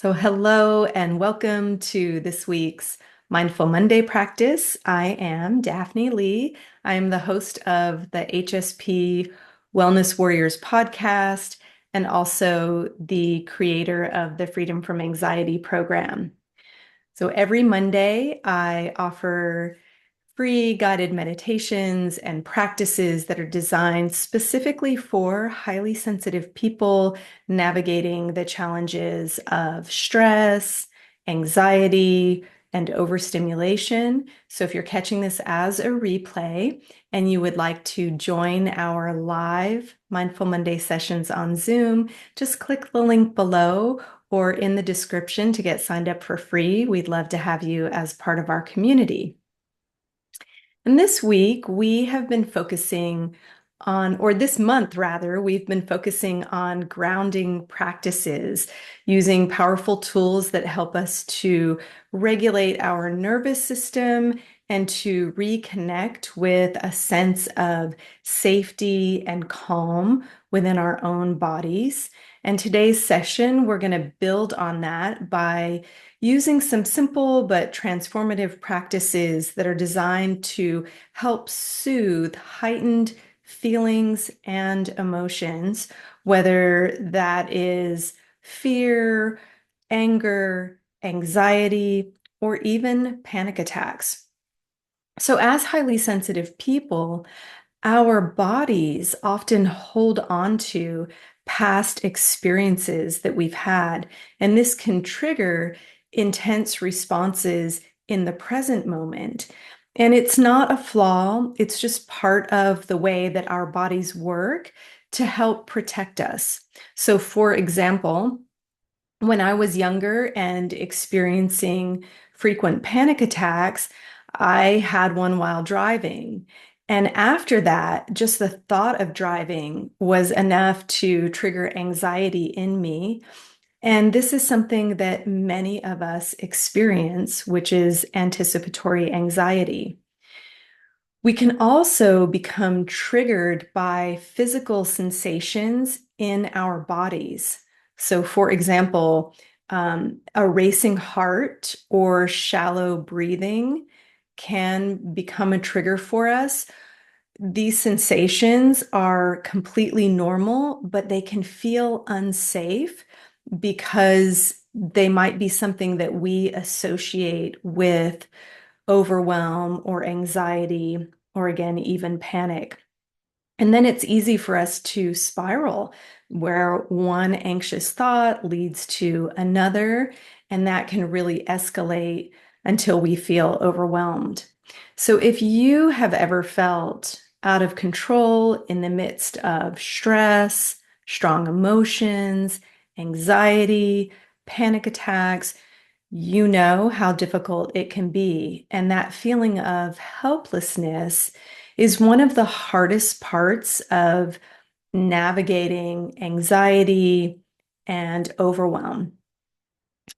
Hello and welcome to this week's Mindful Monday practice. I am Daphnie Leigh. I'm the host of the HSP Wellness Warriors Podcast and also the creator of the Freedom from Anxiety program. Every Monday, I offer free guided meditations and practices that are designed specifically for highly sensitive people navigating the challenges of stress, anxiety, and overstimulation. So if you're catching this as a replay and you would like to join our live Mindful Monday sessions on Zoom, just click the link below or in the description to get signed up for free. We'd love to have you as part of our community. And this week, we have been focusing on, or this month rather, we've been focusing on grounding practices using powerful tools that help us to regulate our nervous system and to reconnect with a sense of safety and calm within our own bodies. And today's session, we're going to build on that by using some simple but transformative practices that are designed to help soothe heightened feelings and emotions, whether that is fear, anger, anxiety, or even panic attacks. So, as highly sensitive people, our bodies often hold on to past experiences that we've had, and this can trigger intense responses in the present moment. And it's not a flaw, it's just part of the way that our bodies work to help protect us. So, for example, when I was younger and experiencing frequent panic attacks, I had one while driving. And after that, just the thought of driving was enough to trigger anxiety in me. And this is something that many of us experience, which is anticipatory anxiety. We can also become triggered by physical sensations in our bodies. So, for example, a racing heart or shallow breathing can become a trigger for us. These sensations are completely normal, but they can feel unsafe because they might be something that we associate with overwhelm or anxiety, or again, even panic. And then it's easy for us to spiral where one anxious thought leads to another, and that can really escalate until we feel overwhelmed. So if you have ever felt out of control in the midst of stress, strong emotions, anxiety, panic attacks, you know how difficult it can be. And that feeling of helplessness is one of the hardest parts of navigating anxiety and overwhelm.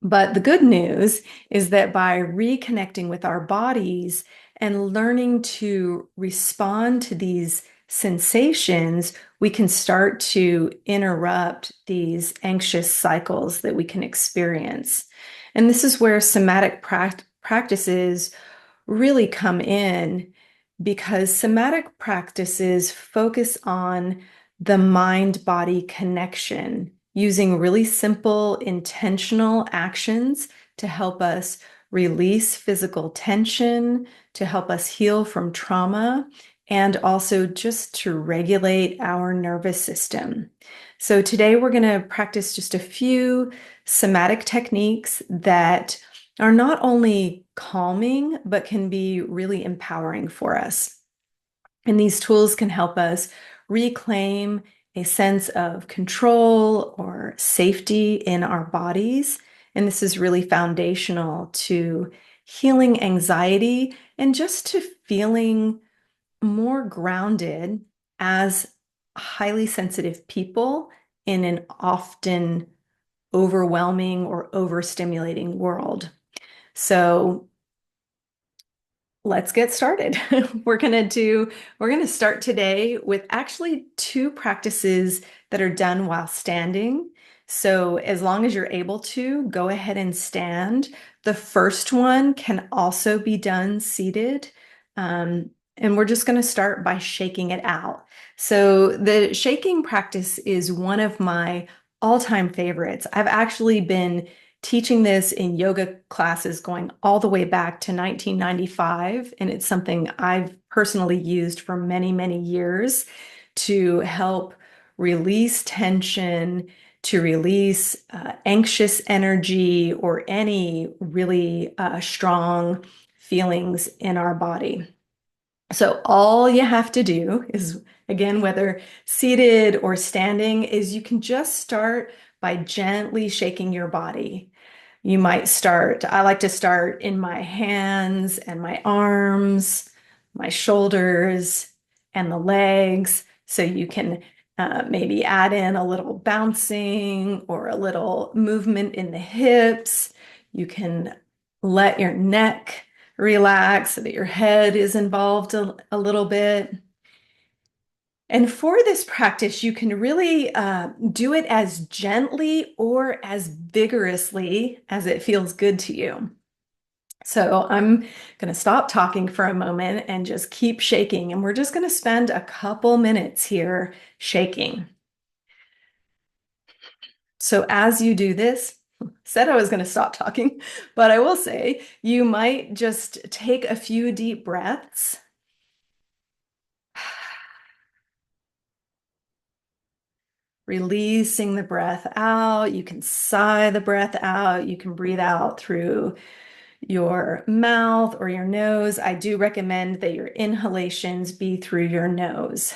But the good news is that by reconnecting with our bodies and learning to respond to these sensations, we can start to interrupt these anxious cycles that we can experience. And this is where somatic practices really come in, because somatic practices focus on the mind-body connection using really simple, intentional actions to help us release physical tension, to help us heal from trauma, and also just to regulate our nervous system. So today we're going to practice just a few somatic techniques that are not only calming, but can be really empowering for us. And these tools can help us reclaim a sense of control or safety in our bodies. And this is really foundational to healing anxiety and just to feeling more grounded as highly sensitive people in an often overwhelming or overstimulating world. So let's get started. We're going to start today with actually two practices that are done while standing. So as long as you're able to, go ahead and stand. The first one can also be done seated. And we're just going to start by shaking it out. So the shaking practice is one of my all-time favorites. I've actually been teaching this in yoga classes going all the way back to 1995, and it's something I've personally used for many, many years to help release tension, to release anxious energy or any really strong feelings in our body. So all you have to do is, again, whether seated or standing, is you can just start by gently shaking your body. You might start, I like to start in my hands and my arms, my shoulders, and the legs. So you can maybe add in a little bouncing or a little movement in the hips. You can let your neck relax so that your head is involved a little bit. And for this practice, you can really do it as gently or as vigorously as it feels good to you. So I'm going to stop talking for a moment and just keep shaking. And we're just going to spend a couple minutes here shaking. So as you do this, said I was going to stop talking, but I will say you might just take a few deep breaths. Releasing the breath out. You can sigh the breath out. You can breathe out through your mouth or your nose. I do recommend that your inhalations be through your nose.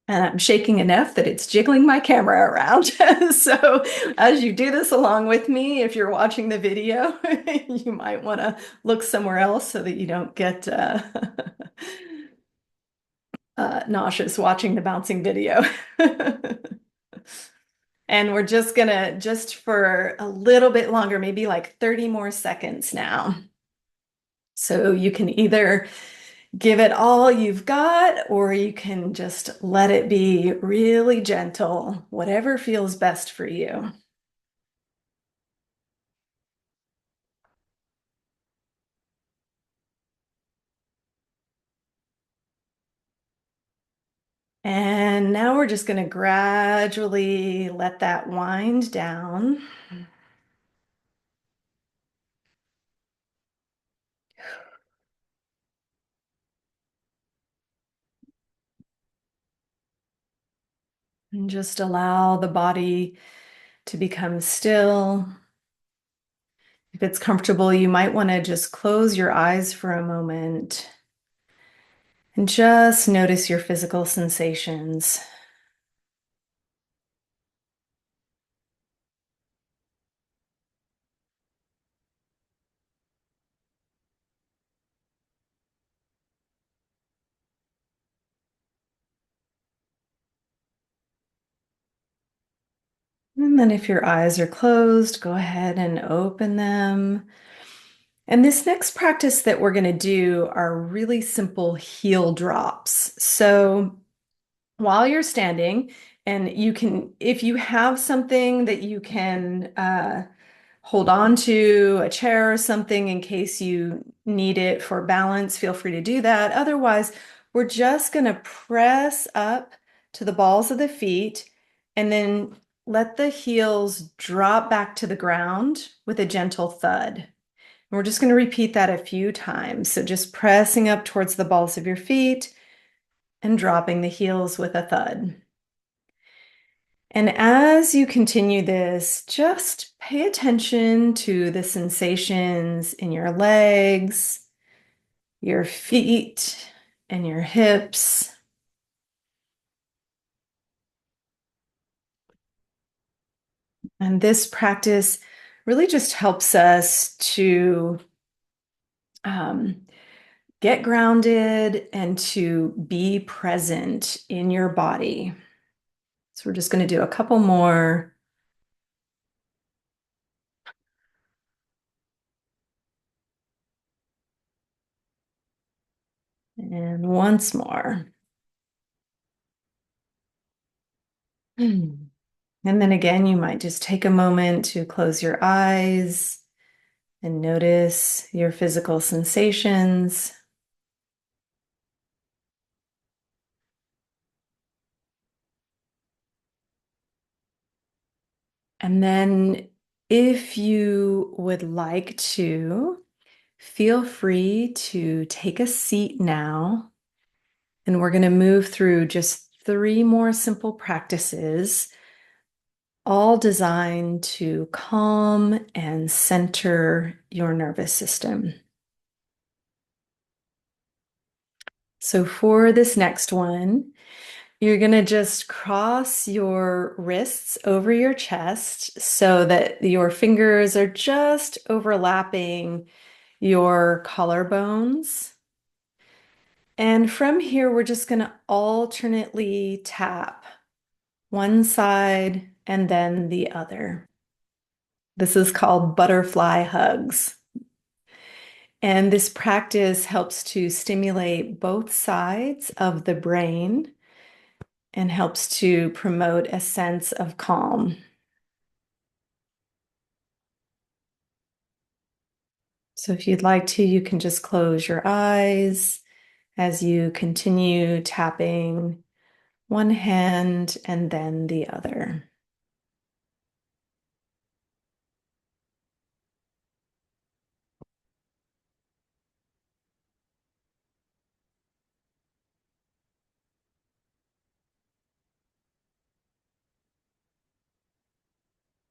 And I'm shaking enough that it's jiggling my camera around. So as you do this along with me, if you're watching the video, you might want to look somewhere else so that you don't get nauseous watching the bouncing video. And we're just gonna, just for a little bit longer, maybe like 30 more seconds now. So you can either give it all you've got, or you can just let it be really gentle, whatever feels best for you. And now we're just going to gradually let that wind down. And just allow the body to become still. If it's comfortable, you might want to just close your eyes for a moment and just notice your physical sensations. And then if your eyes are closed, go ahead and open them. And this next practice that we're going to do are really simple heel drops. So while you're standing, and you can, if you have something that you can hold on to, a chair or something in case you need it for balance, feel free to do that. Otherwise, we're just going to press up to the balls of the feet and then let the heels drop back to the ground with a gentle thud. And we're just going to repeat that a few times. So just pressing up towards the balls of your feet and dropping the heels with a thud. And as you continue this, just pay attention to the sensations in your legs, your feet and your hips. And this practice really just helps us to um, get grounded and to be present in your body. So we're just going to do a couple more. And once more. And then again, you might just take a moment to close your eyes and notice your physical sensations. And then, if you would like to, feel free to take a seat now. And we're going to move through just 3 more simple practices, all designed to calm and center your nervous system. So, for this next one, you're going to just cross your wrists over your chest so that your fingers are just overlapping your collarbones. And from here, we're just going to alternately tap one side and then the other. This is called butterfly hugs. And this practice helps to stimulate both sides of the brain and helps to promote a sense of calm. So if you'd like to, you can just close your eyes as you continue tapping one hand and then the other.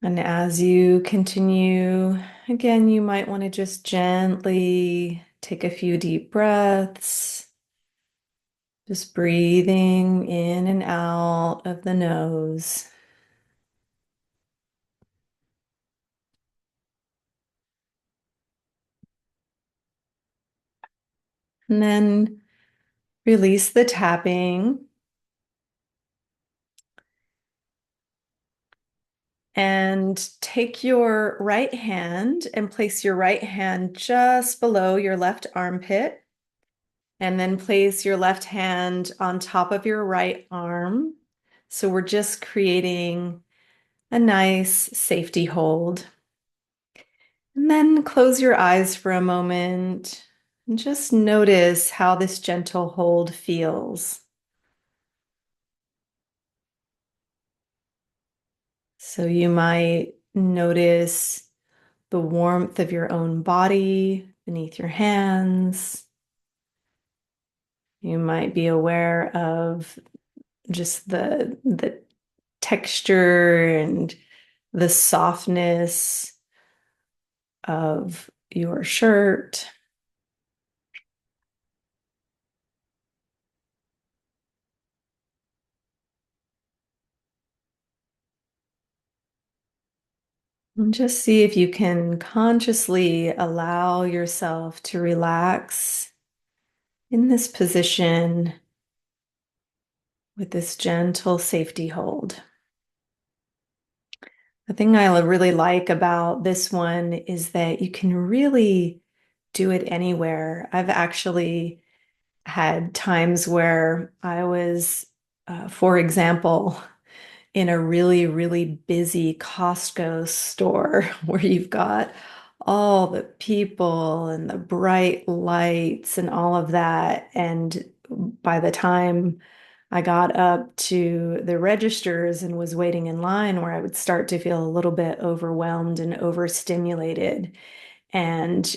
And as you continue, again, you might want to just gently take a few deep breaths, just breathing in and out of the nose. And then release the tapping and take your right hand and place your right hand just below your left armpit. And then place your left hand on top of your right arm. So we're just creating a nice safety hold. And then close your eyes for a moment and just notice how this gentle hold feels. So you might notice the warmth of your own body beneath your hands. You might be aware of just the texture and the softness of your shirt. And just see if you can consciously allow yourself to relax in this position with this gentle safety hold. The thing I really like about this one is that you can really do it anywhere. I've actually had times where I was, for example, in a really, really busy Costco store where you've got all the people and the bright lights and all of that. And by the time I got up to the registers and was waiting in line, where I would start to feel a little bit overwhelmed and overstimulated, and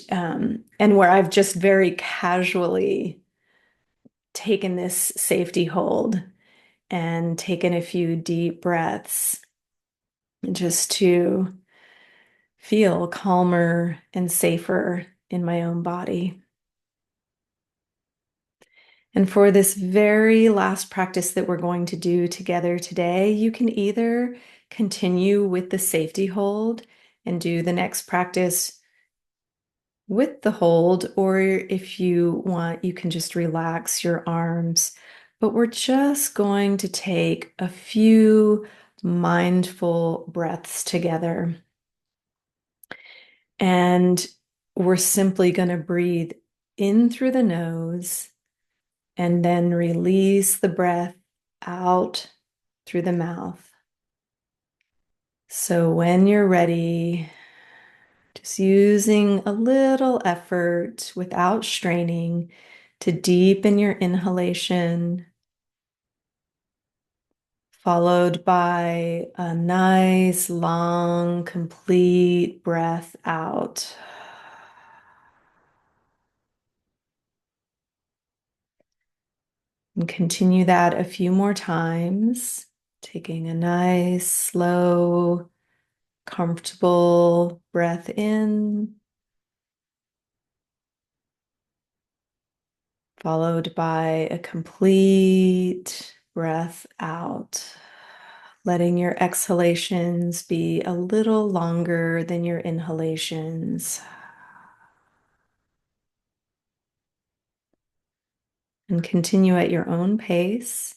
where I've just very casually taken this safety hold and taken a few deep breaths just to feel calmer and safer in my own body. And for this very last practice that we're going to do together today, you can either continue with the safety hold and do the next practice with the hold, or if you want, you can just relax your arms. But we're just going to take a few mindful breaths together. And we're simply going to breathe in through the nose and then release the breath out through the mouth. So when you're ready, just using a little effort without straining to deepen your inhalation, followed by a nice, long, complete breath out. And continue that a few more times, taking a nice, slow, comfortable breath in, followed by a complete breath out, letting your exhalations be a little longer than your inhalations. And continue at your own pace.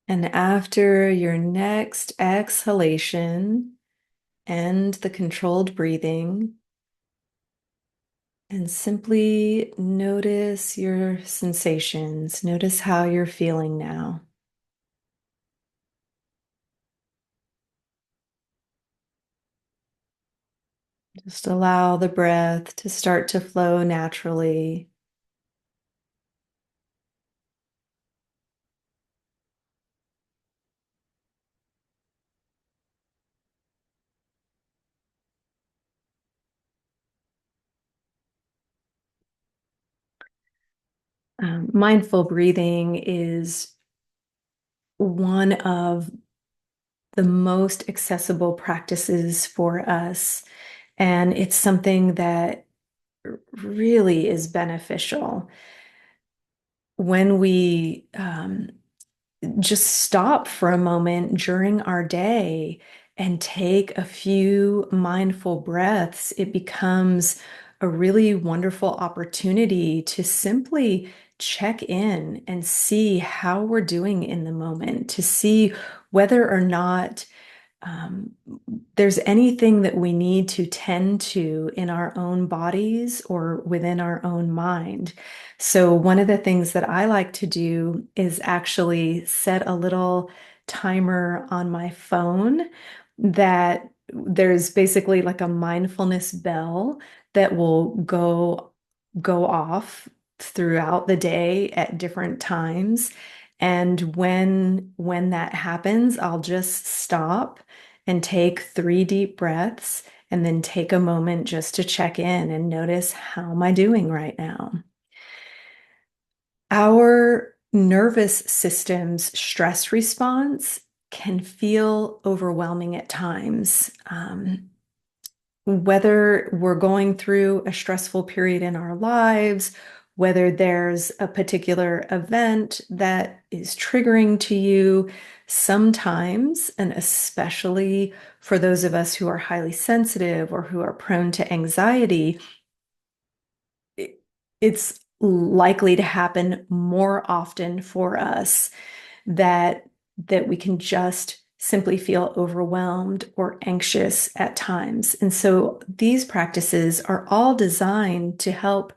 And after your next exhalation, end the controlled breathing and simply notice your sensations. Notice how you're feeling now. Just allow the breath to start to flow naturally. Mindful breathing is one of the most accessible practices for us, and it's something that really is beneficial when we just stop for a moment during our day and take a few mindful breaths. It becomes a really wonderful opportunity to simply check in and see how we're doing in the moment, to see whether or not um, there's anything that we need to tend to in our own bodies or within our own mind. So, one of the things that I like to do is actually set a little timer on my phone that there's basically like a mindfulness bell that will go off throughout the day at different times. And when that happens, I'll just stop and take 3 deep breaths and then take a moment just to check in and notice, how am I doing right now? Our nervous system's stress response can feel overwhelming at times. Whether we're going through a stressful period in our lives, whether there's a particular event that is triggering to you, sometimes, and especially for those of us who are highly sensitive or who are prone to anxiety, it's likely to happen more often for us that we can just simply feel overwhelmed or anxious at times. And so these practices are all designed to help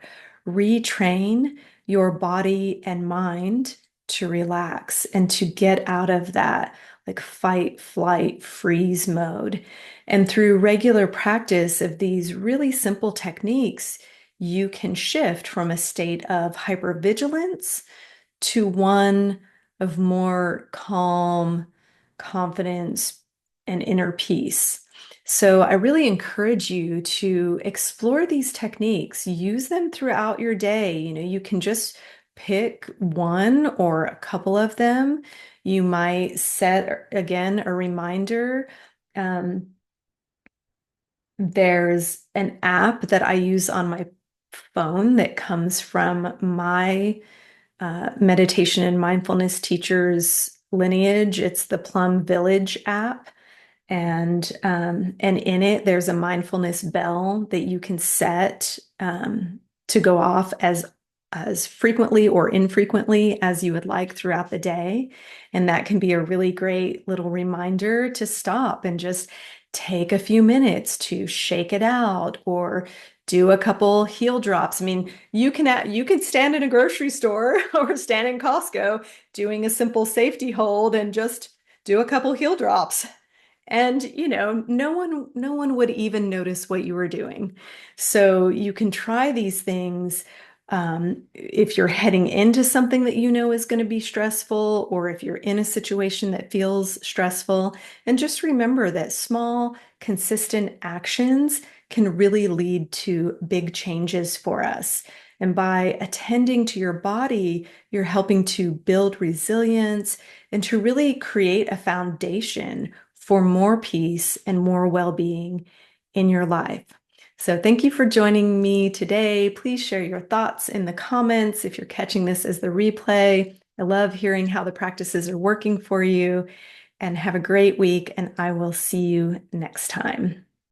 retrain your body and mind to relax and to get out of that like fight, flight, freeze mode. And through regular practice of these really simple techniques, you can shift from a state of hypervigilance to one of more calm, confidence, and inner peace. So I really encourage you to explore these techniques, use them throughout your day. You can just pick one or a couple of them. You might set, again, a reminder. Um, there's an app that I use on my phone that comes from my meditation and mindfulness teachers lineage. It's the Plum Village app. And in it, there's a mindfulness bell that you can set to go off as frequently or infrequently as you would like throughout the day. And that can be a really great little reminder to stop and just take a few minutes to shake it out or do a couple heel drops. I mean, you can stand in a grocery store or stand in Costco doing a simple safety hold and just do a couple heel drops. And, no one would even notice what you were doing. So you can try these things if you're heading into something that you know is going to be stressful, or if you're in a situation that feels stressful. And just remember that small, consistent actions can really lead to big changes for us. And by attending to your body, you're helping to build resilience and to really create a foundation for more peace and more well-being in your life. So thank you for joining me today. Please share your thoughts in the comments if you're catching this as the replay. I love hearing how the practices are working for you, and have a great week, and I will see you next time.